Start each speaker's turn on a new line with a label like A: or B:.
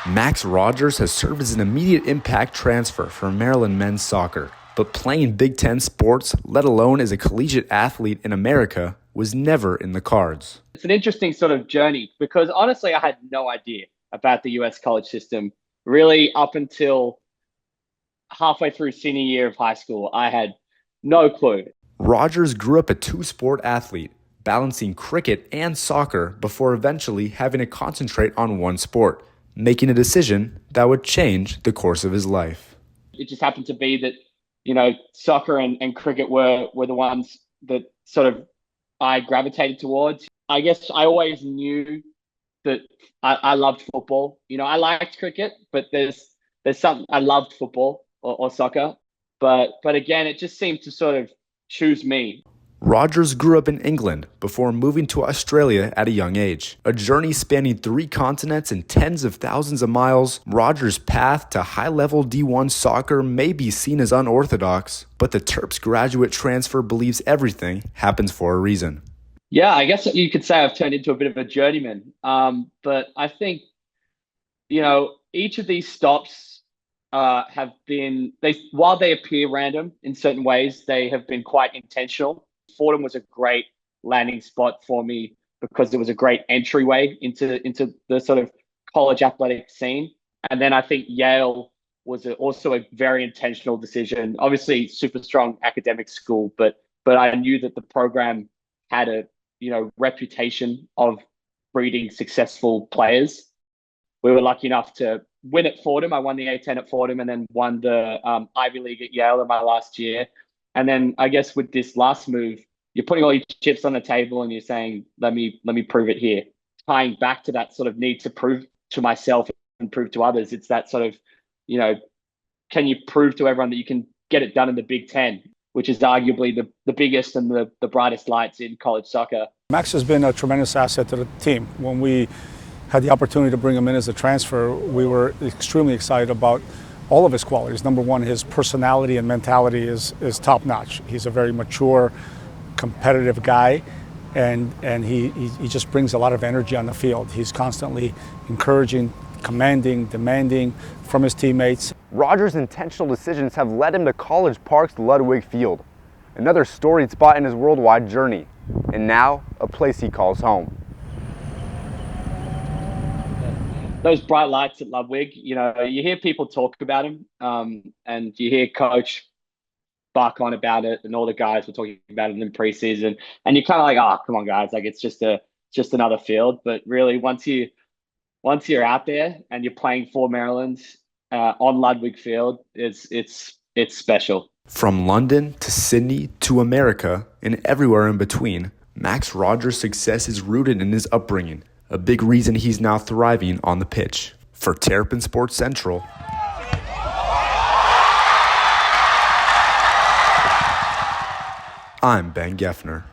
A: Max Rogers has served as an immediate impact transfer for Maryland men's soccer, but playing Big Ten sports, let alone as a collegiate athlete in America, was never in the cards.
B: It's an interesting sort of journey because honestly, I had no idea about the US college system really up until halfway through senior year of high school. I had no clue.
A: Rogers grew up a two-sport athlete, balancing cricket and soccer before eventually having to concentrate on one sport, making a decision that would change the course of his life.
B: It just happened to be that, soccer and cricket were the ones that sort of I gravitated towards. I guess I always knew that I loved football. I liked cricket, but there's something I loved football or soccer. But again, it just seemed to sort of choose me.
A: Rogers grew up in England before moving to Australia at a young age. A journey spanning 3 continents and tens of thousands of miles, Rogers' path to high-level D1 soccer may be seen as unorthodox, but the Terps graduate transfer believes everything happens for a reason.
B: Yeah, I guess you could say I've turned into a bit of a journeyman. But I think, each of these stops have been, while they appear random in certain ways, they have been quite intentional. Fordham was a great landing spot for me because it was a great entryway into the sort of college athletic scene. And then I think Yale was also a very intentional decision. Obviously, super strong academic school, but I knew that the program had a reputation of breeding successful players. We were lucky enough to win at Fordham. I won the A10 at Fordham and then won the Ivy League at Yale in my last year. And then I guess with this last move, you're putting all your chips on the table and you're saying, let me prove it here. Tying back to that sort of need to prove to myself and prove to others. It's that sort of, can you prove to everyone that you can get it done in the Big Ten, which is arguably the biggest and the brightest lights in college soccer.
C: Max has been a tremendous asset to the team. When we had the opportunity to bring him in as a transfer, we were extremely excited about all of his qualities. Number one, his personality and mentality is top notch. He's a very mature, competitive guy, and he just brings a lot of energy on the field. He's constantly encouraging, commanding, demanding from his teammates.
D: Rogers' intentional decisions have led him to College Park's Lwig Field, another storied spot in his worldwide journey, and now a place he calls home.
B: Those bright lights at Lwig, you hear people talk about him, and you hear Coach bark on about it, and all the guys were talking about it in preseason, and you're kind of like, oh, come on, guys, like it's just another field. But really, once you're out there and you're playing for Maryland on Lwig Field, it's special.
A: From London to Sydney to America and everywhere in between, Max Rogers' success is rooted in his upbringing, a big reason he's now thriving on the pitch. For Terrapin Sports Central, I'm Ben Geffner.